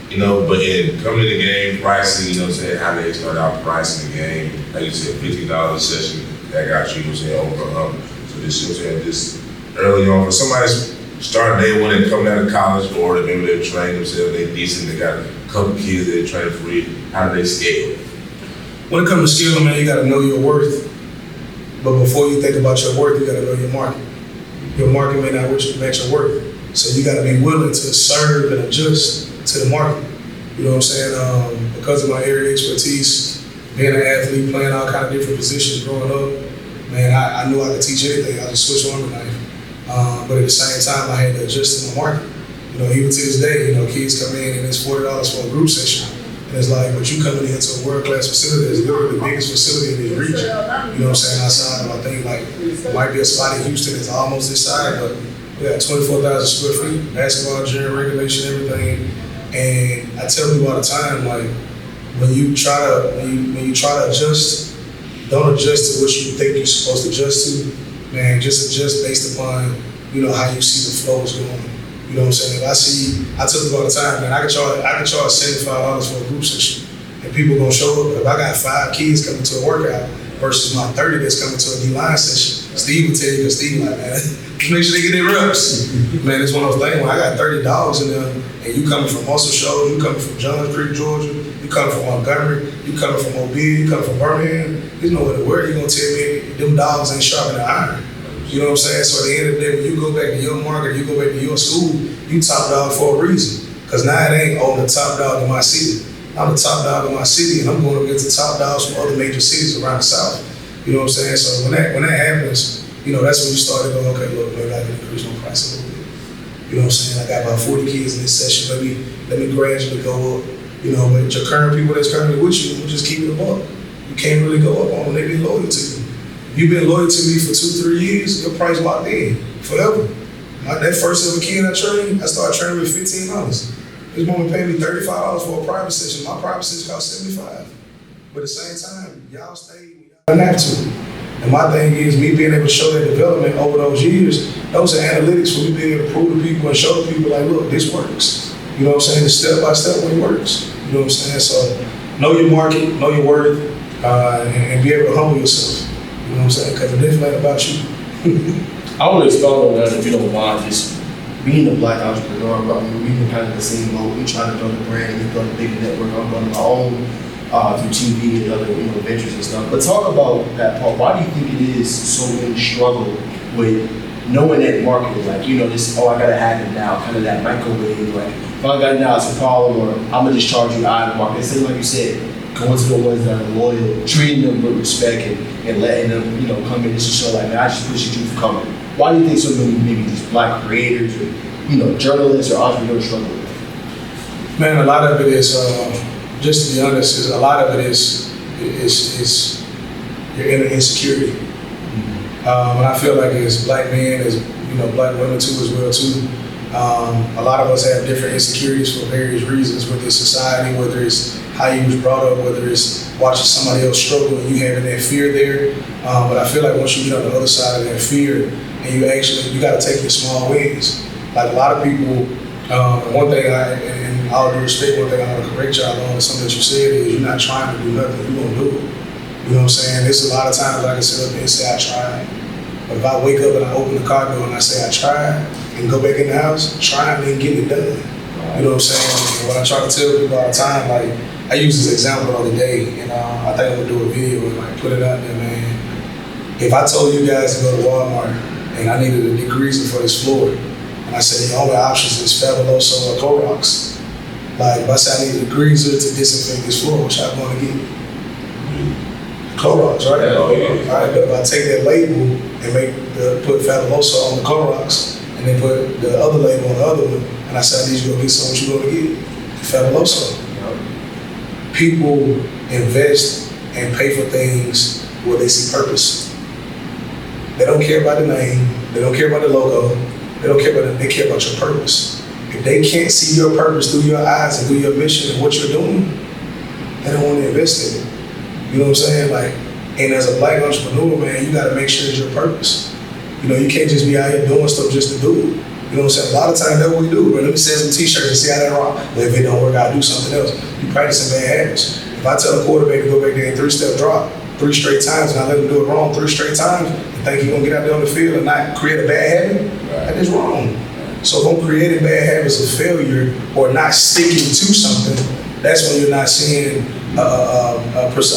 You know, but in coming to the game, pricing, you know what I'm saying, how they start out pricing the game, like you said, $50 a session, that got you, you know what I'm saying, over 100. So this, you know what I'm saying, this early on, for somebody's starting day one and coming out of college, or maybe they're trained themselves, they decent, they got a couple kids that they train free, how do they scale? When it comes to skill, man, you gotta know your worth. But before you think about your worth, you gotta know your market. Your market may not match your worth. So you gotta be willing to serve and adjust to the market. You know what I'm saying? Because of my area expertise, being an athlete, playing all kind of different positions growing up, man, I knew I could teach anything. I just switched on the knife. But at the same time, I had to adjust to my market. You know, even to this day, you know, kids come in and it's $40 for a group session. And it's like, but you coming into a world-class facility that's literally the biggest facility in this region. You know what I'm saying? Outside of, I think, like, it might be a spot in Houston that's almost this side, but we got 24,000 square feet, basketball, gym, regulation, everything. And I tell people all the time, like, when you try to adjust, don't adjust to what you think you're supposed to adjust to. Man, just adjust based upon, you know, how you see the flow is going. You know what I'm saying? If I tell people all the time, man, I can charge $75 for a group session, and people gonna show up. But if I got 5 kids coming to a workout versus my 30 that's coming to a D-line session, Steve will tell you, because Steve like, man, make sure they get their reps. Man, it's one of those things when I got 30 dogs in there, and you coming from Muscle Shoals, you coming from Johns Creek, Georgia, you coming from Montgomery, you coming from Mobile, you coming from Birmingham, there's no way to work. You gonna tell me them dogs ain't sharp in the iron. You know what I'm saying? So at the end of the day, when you go back to your market, you go back to your school, you top dog for a reason. Because now it ain't, oh, the top dog in my city. I'm the top dog in my city, and I'm going against the top dogs from other major cities around the South. You know what I'm saying? So when that happens, you know, that's when you start to go, okay, look, maybe I can increase my price a little bit. You know what I'm saying? I got about 40 kids in this session. Let me gradually go up. You know, but your current people that's currently with you, we'll just keep it up. You can't really go up on them. They be loyal to you. You've been loyal to me for 2-3 years, your price locked in forever. That first ever kid I trained, I started training with $15. This woman paid me $35 for a private session. My private session cost $75. But at the same time, y'all stayed, y'all didn't have to. And my thing is, me being able to show that development over those years, those are analytics for me being able to prove to people and show people like, look, this works. You know what I'm saying? It's step by step when it works. You know what I'm saying? So know your market, know your worth, and be able to humble yourself. You know what I'm saying? Because it definitely ain't about you. I want to explore on that, if you don't mind, just being a black entrepreneur. I mean, we've been kind of the same boat. We try to build a brand, we build a big network. I'm building my own. through TV and other ventures and stuff. But talk about that part. Why do you think it is so many struggle with knowing that market? Like, this, I gotta have it now, kind of that microwave. Like, if I got it now, it's a problem, or I'm gonna just charge you out of the market. Instead, like you said, going to the ones that are loyal, treating them with respect, and letting them, come in just to show, like, man, I just appreciate you for coming. Why do you think so many maybe these black creators or journalists or entrepreneurs struggle with that? Man, a lot of it is, just to be honest, a lot of it is your inner insecurity. And I feel like as black men, as black women too as well too, a lot of us have different insecurities for various reasons, whether it's society, whether it's how you was brought up, whether it's watching somebody else struggle and you having that fear there. But I feel like once you get on the other side of that fear, and you got to take your small wins. Like a lot of people, one thing and all due respect, one thing I want to correct y'all on is something that you said is you're not trying to do nothing, you're going to do it. You know what I'm saying? There's a lot of times I can sit up and say I tried. But if I wake up and I open the car door and I say I tried and go back in the house, trying and getting it done. You know what I'm saying? And what I try to tell people all the time, like I use this example the other day, and I think I'm gonna do a video and like put it out there, man. If I told you guys to go to Walmart and I needed a degreaser for this floor, and I said the only options is Fabuloso or Clorox, like if I said I need a degreaser to disinfect this floor, which I'm gonna get? Clorox, right? Yeah, All right, but if I take that label and put Fabuloso on the Clorox, and then put the other label on the other one, and I said I need you to go get something, what you gonna get? Fabuloso. People invest and pay for things where they see purpose. They don't care about the name, they don't care about the logo, they don't care about it, they care about your purpose. If they can't see your purpose through your eyes and through your mission and what you're doing, they don't want to invest in it. You know what I'm saying? Like, and as a black entrepreneur, man, you gotta make sure it's your purpose. You can't just be out here doing stuff just to do it. You know what I'm saying? A lot of times that's what we do, bro. Let me sell some t-shirts and see how they rock. But if it don't work, I'll do something else. You practicing bad habits. If I tell a quarterback to go back there and 3-step drop 3 straight times and I let him do it wrong 3 straight times and think he's gonna get out there on the field and not create a bad habit, that is wrong. So if I'm creating bad habits of failure or not sticking to something, that's when you're not seeing a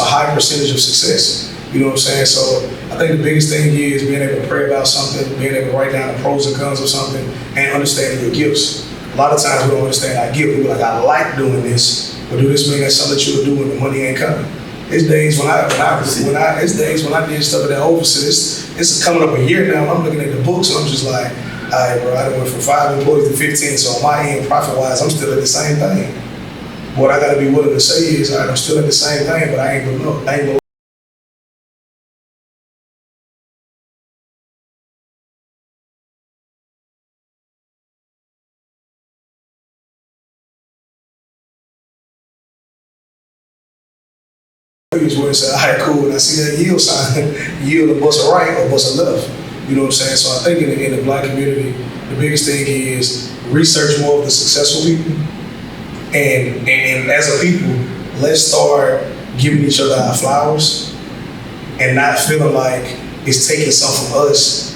high percentage of success. You know what I'm saying? So I think the biggest thing here is being able to pray about something, being able to write down the pros and cons of something, and understanding your gifts. A lot of times we don't understand our gift. We be like, I like doing this, but do this mean that's something that you'll do when the money ain't coming? It's days when I did stuff at that office. It's coming up a year now. I'm looking at the books and I'm just like, all right, bro, I went from 5 employees to 15. So on my end, profit-wise, I'm still at the same thing. What I got to be willing to say is, all right, I'm still at the same thing, but I ain't gonna where it's all right, cool, and I see that yield sign, yield a bus a right or bus a left. You know what I'm saying? So I think in the black community, the biggest thing is research more of the successful people. And as a people, let's start giving each other our flowers and not feeling like it's taking something from us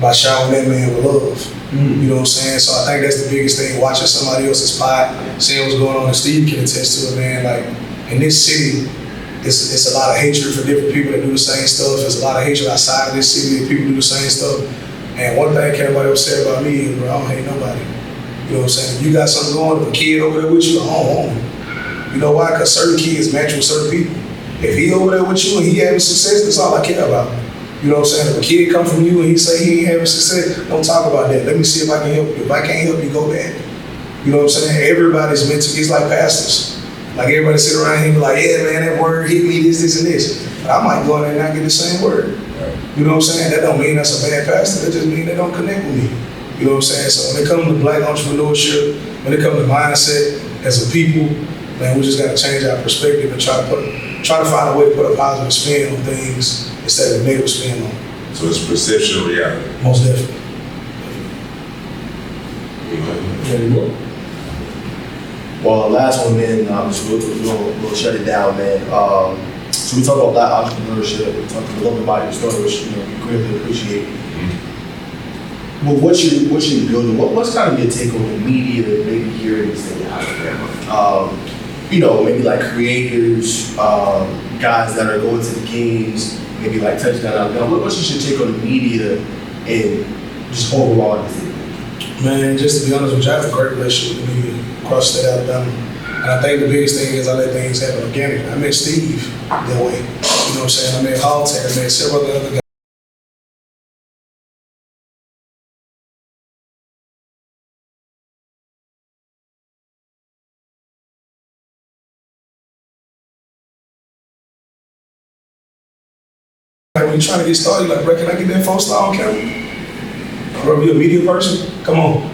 by showering that man with love. You know what I'm saying? So I think that's the biggest thing, watching somebody else's pot, seeing what's going on, and Steve can attest to it, man. Like, in this city, it's a lot of hatred for different people that do the same stuff. There's a lot of hatred outside of this city that people do the same stuff. And one thing can't nobody ever say about me is, bro, I don't hate nobody. You know what I'm saying? If you got something going, if a kid over there with you, I don't want him. You know why? Because certain kids match with certain people. If he over there with you and he having success, that's all I care about. You know what I'm saying? If a kid come from you and he say he ain't having success, don't talk about that. Let me see if I can help you. If I can't help you, go back. You know what I'm saying? Everybody's meant to, it's like pastors. Like everybody sit around here and be like, yeah, man, that word hit me, this, and this. But I might go in there and not get the same word. You know what I'm saying? That don't mean that's a bad pastor. That just means they don't connect with me. You know what I'm saying? So when it comes to black entrepreneurship, when it comes to mindset as a people, man, we just got to change our perspective and try to find a way to put a positive spin on things instead of a negative spin on them. So it's perception of reality. Most definitely. Well, last one, man, we'll shut it down, man. So we talk about black entrepreneurship, we talk a little bit about your story, which we greatly appreciate. Well, what you're building, what's kind of your take on the media that maybe here in the state of Alabama? maybe like creators, guys that are going to the games, maybe like touchdown out. Now, what's your take on the media and just overall everything? Man, just to be honest with you, I have a great relationship with the media across the state of Alabama. And I think the biggest thing is I let things happen organically. I met Steve that way. You know what I'm saying? I met Halter, I met several other guys. Like when you're trying to get started, you're like, bro, can I get that 4-star on camera? Bro, you a media person? Come on.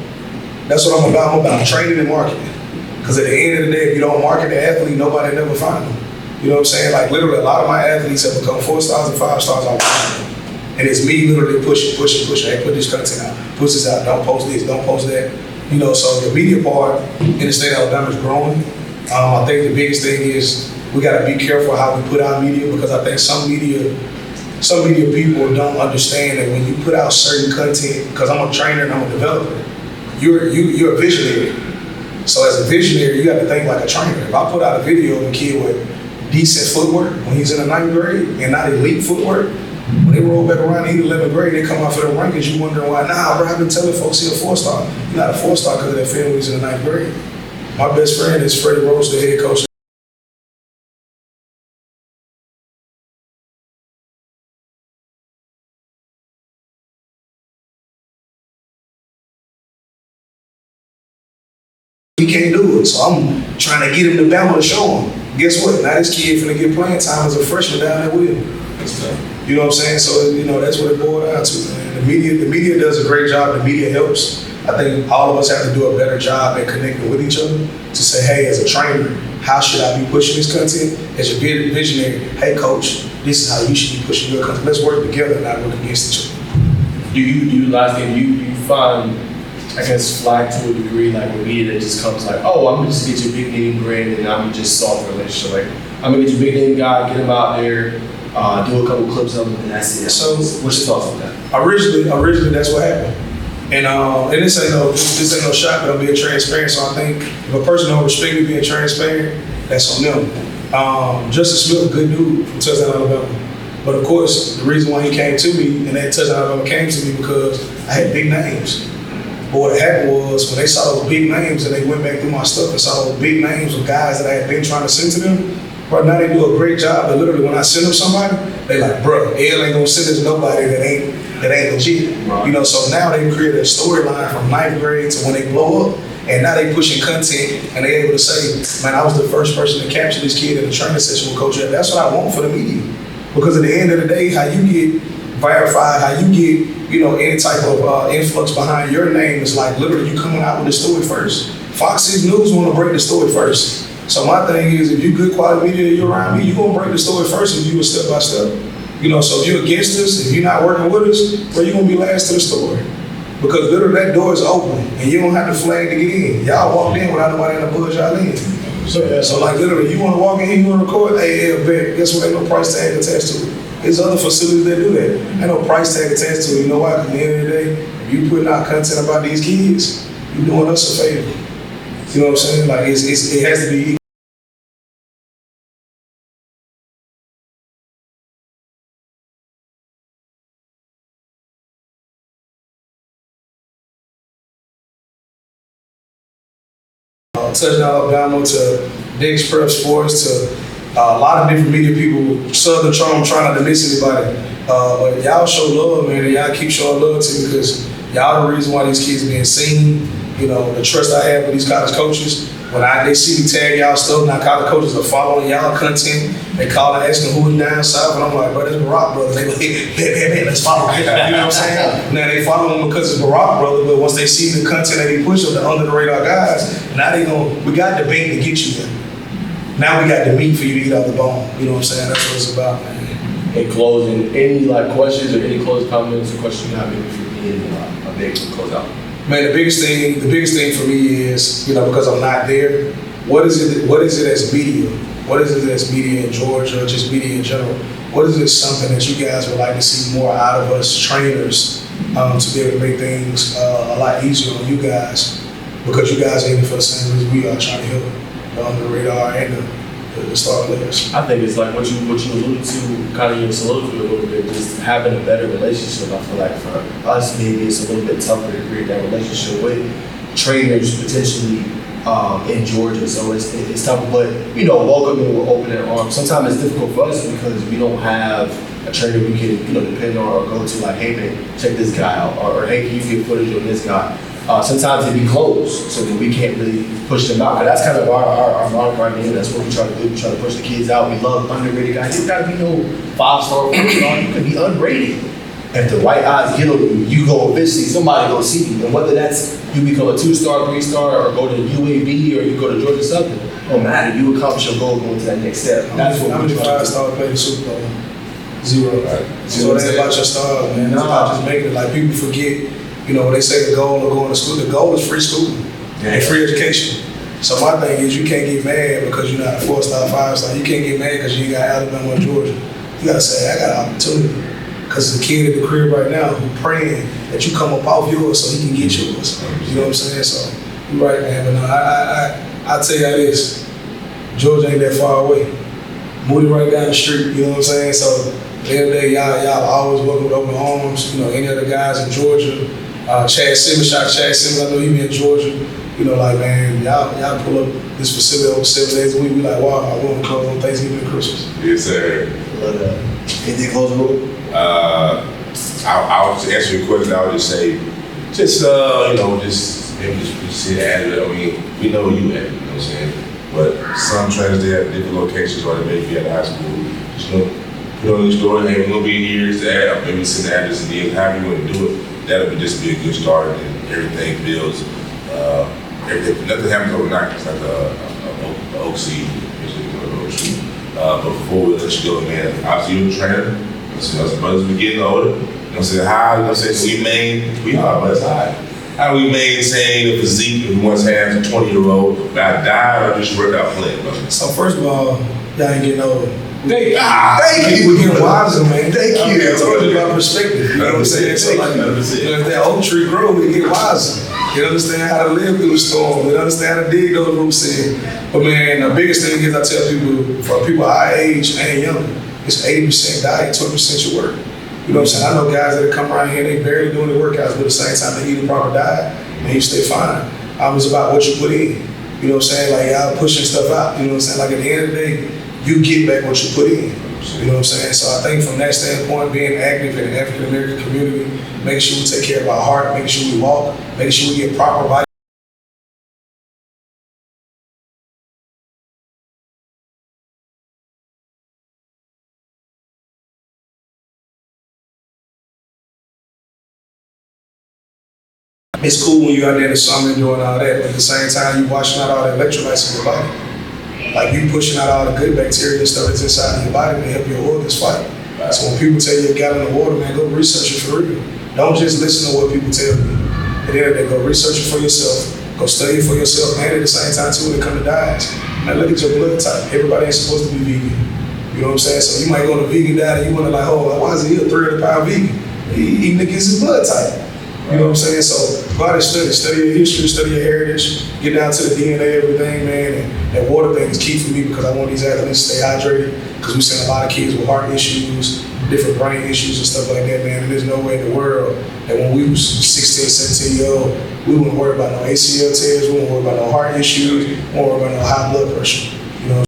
That's what I'm about. I'm about training and marketing. Because at the end of the day, if you don't market the athlete, nobody never find them. You know what I'm saying? Like literally, a lot of my athletes have become 4 stars and 5 stars on marketing. And it's me literally pushing. Hey, put this content out. Push this out. Don't post this. Don't post that. You know, so the media part in the state of Alabama is growing. I think the biggest thing is we got to be careful how we put out media, because I think some media people don't understand that when you put out certain content, because I'm a trainer and I'm a developer, you're a visionary. So as a visionary, you got to think like a trainer. If I put out a video of a kid with decent footwork when he's in the 9th grade and not elite footwork, when they roll back around in 11th grade, they come out for the rankings, you wondering why, nah, bro, I've been telling folks he's a 4-star. He's not a 4-star because of that film when he's in the 9th grade. My best friend is Freddie Rose, the head coach. He can't do it, so I'm trying to get him to Bama to show him. Guess what? Now this kid finna get playing time as a freshman down there with him. You know what I'm saying? So that's what it boiled down to. Man. The media does a great job. The media helps. I think all of us have to do a better job at connecting with each other to say, hey, as a trainer, how should I be pushing this content? As a visionary, hey coach, this is how you should be pushing your content. Let's work together, not work against each other. Do you find, I guess, flag to a degree, like with media that just comes like, oh, I'm gonna just get your big name brand and I'm gonna just solve the relationship. Like, I'm gonna get your big name guy, get him out there, do a couple clips of him, and that's it. So, what's your thoughts on that? Originally, that's what happened. And this ain't no shot, but I'm being transparent. So I think if a person don't respect me being transparent, that's on them. Justice Smith, a good dude from Touchdown, Alabama. But of course, the reason why he came to me and that Touchdown, Alabama came to me because I had big names. But what happened was when they saw those big names and they went back through my stuff and saw those big names of guys that I had been trying to send to them, bro, now they do a great job. But literally when I send them somebody, they like, bro, L ain't gonna send us nobody that ain't legit. Right. You know, so now they created a storyline from 9th grade to when they blow up. And now they pushing content and they able to say, man, I was the first person to capture this kid in the training session with Coach F. That's what I want for the media. Because at the end of the day, how you get verified, how you get, any type of influx behind your name is like literally you coming out with the story first. Fox News want to break the story first. So my thing is, if you good quality media, you're around me, you gonna break the story first and you a step by step. So if you're against us, if you're not working with us, well, you're gonna be last to the story. Because literally that door is open and you don't have to flag to get in. Y'all walked in without nobody in the buzz y'all in. So like literally, you want to walk in here, you want to record, hey, bet. Guess what? Ain't no price tag attached to it. There's other facilities that do that. Ain't no price tag attached to it. You know why? Because at the end of the day, if you putting out content about these kids, you're doing us a favor. You know what I'm saying? Like it has to be. Touchdown Alabama to Dick's Prep Sports to a lot of different media people, Southern Charm, trying not to miss anybody. But y'all show love, man, and y'all keep showing love to me because y'all the reason why these kids are being seen. The trust I have with these college coaches. When they see me tag y'all stuff, now college coaches are following y'all content. They call and asking who is down south, and I'm like, bro, that's Barack brother. They like, hey, let's follow him. You know what I'm saying? Now they follow him because it's Barack brother, but once they see the content that he pushes, the under the radar guys, now we got the bait to get you there. Now we got the meat for you to eat out the bone. You know what I'm saying? That's what it's about, man. In closing, any questions or any closing comments or questions you have maybe for me and a big close out? Man, the biggest thing for me is, because I'm not there, what is it as media? What is it as media in Georgia, or just media in general? What is it something that you guys would like to see more out of us trainers to be able to make things a lot easier on you guys? Because you guys are in it for the same reason we are, trying to help under the radar and the star players. I think it's like what you alluded to, kind of your soliloquy a little bit, just having a better relationship. I feel like for us, maybe it's a little bit tougher to create that relationship with trainers potentially in Georgia. So it's tough, but welcoming with open arms. Sometimes it's difficult for us because we don't have a trainer we can depend on or go to, like, hey man, check this guy out, or hey, can you get footage on this guy? Sometimes they be closed, so that we can't really push them out. But that's kind of our mark right there. That's what we try to do. We try to push the kids out. We love underrated guys. You gotta be no 5-star, 4-star. You could be unrated. If the white eyes get on you, you go eventually, somebody go see you. And whether that's you become a 2-star, 3-star, or go to UAB, or you go to Georgia Southern, don't matter. You accomplish your goal going to that next step. That's what how many 5-star play the Super Bowl? Zero. So it ain't about your stars, man. It's about just making it. Like, people forget. When they say the goal of going to school, the goal is free school and free education. So my thing is, you can't get mad because you're not a 4-star, 5-star. You can't get mad because you ain't got Alabama or Georgia. You gotta say, I got an opportunity. Because there's a kid at the crib right now who praying that you come up off yours so he can get yours. You know what I'm saying? So you're right, man. But no, I tell you how this, Georgia ain't that far away. Moody right down the street. You know what I'm saying? So at the end of the day, y'all always welcome with open arms. Any other guys in Georgia. Chad Simmons, I know he be in Georgia. Man, y'all pull up this facility over 7 days a week. We like, wow, I want to close on Thanksgiving and Christmas. Yes, sir. Anything close the road? I'll just answer your question. I'll just say, just maybe just sit at it. I mean, we know where you at. You know what I'm saying? But some trainers, they have different locations, or they may be at high school. Just put on the story. Hey, we're gonna be here. Maybe send the address and then however you want to do it. That'll just be a good start, and everything builds. Nothing happens overnight. It's like a oak seed, but before we let you go, man, obviously you're a trainer. Us brothers, we getting older. You know what I'm saying? We are, but it's high. How do we maintain a physique that we once had as a 20-year-old? I died or just work out playing, brother? So first of all, y'all ain't getting older. Thank you. We're getting wiser, man. Thank you. I told you about perspective. You know what I'm saying? So like, if that oak tree grow, we get wiser. You understand how to live through the storm. You understand how to dig those roots in. But man, the biggest thing is I tell people, for people our age and younger, it's 80% diet, 20% your work. You know what I'm saying? I know guys that come around here, they barely doing the workouts, but at the same time they eat a proper diet and you stay fine. It's about what you put in. You know what I'm saying? Like, y'all pushing stuff out. You know what I'm saying? Like, at the end of the day, you get back what you put in. You know what I'm saying? So I think from that standpoint, being active in the African American community, making sure we take care of our heart, making sure we walk, making sure we get proper body. It's cool when you're out there in the summer and doing all that, but at the same time, you're washing out all the electrolytes in your body. Like, you pushing out all the good bacteria and stuff that's inside of your body to help your organs fight. So when people tell you a gallon of water, man, go research it for real. Don't just listen to what people tell you. At the end of the day, go research it for yourself. Go study it for yourself, and at the same time, too, when it comes to diets, man, look at your blood type. Everybody ain't supposed to be vegan. You know what I'm saying? So you might go on a vegan diet and you wonder, like, oh, why is he a 300-pound vegan? He eating against his blood type. You know what I'm saying? So go out and study your history, study your heritage, get down to the DNA, everything, man. And that water thing is key for me because I want these athletes to stay hydrated because we send a lot of kids with heart issues, different brain issues and stuff like that, man. And there's no way in the world that when we was 16, 17-year-old, we wouldn't worry about no ACL tears, we wouldn't worry about no heart issues, we wouldn't worry about no high blood pressure. You know.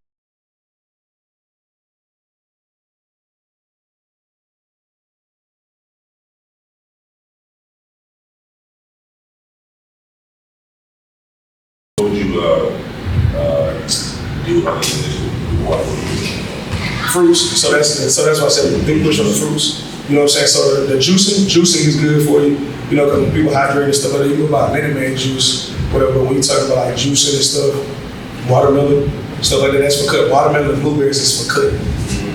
What would you do other than this water? Fruits. So that's why I said big push on the fruits. You know what I'm saying? So the juicing is good for you. You know, because when people hydrate and stuff like that, you can buy Minute Maid juice, whatever. But when you talk about like juicing and stuff, watermelon, stuff like that, that's for cutting. Watermelon and blueberries is for cutting.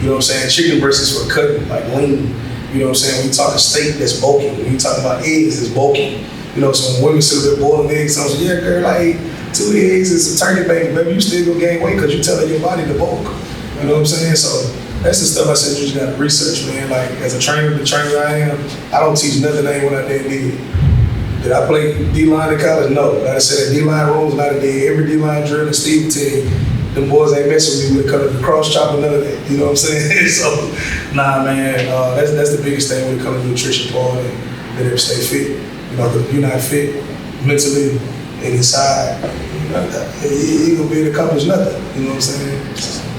You know what I'm saying? Chicken breast is for cutting, like lean. You know what I'm saying? When you talk steak, that's bulky. When you talk about eggs, it's bulky. You know, so when women sit there boiling eggs, I'm like, yeah, girl, I ate 2 eggs and some turkey bacon, baby, you still gonna gain weight because you telling your body to bulk. You know what I'm saying? So that's the stuff I said you just gotta research, man. Like, as a trainer, the trainer I am, I don't teach nothing I ain't went out there and did. Did I play D-line in college? No. Like I said, that D-line rules, like I did every D-line drill and Steve team. Them boys ain't messing with me when it comes to the cross chop and none of that. You know what I'm saying? So, nah, man, that's the biggest thing when it comes to the nutrition part and being able to stay fit. You know, because if you're not fit mentally and inside, you gonna be able to accomplish nothing. You know what I'm saying?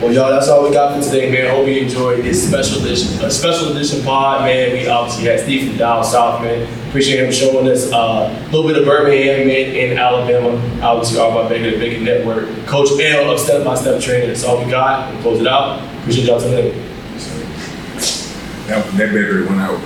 Well, y'all, that's all we got for today, man. Hope you enjoyed this special edition pod, man. We obviously had Steve from down south, man. Appreciate him showing us a little bit of Birmingham, man, in Alabama. Obviously, all about making a big network. Coach L of Step by Step Training. That's all we got. We'll close it out. Appreciate y'all today. That battery went out.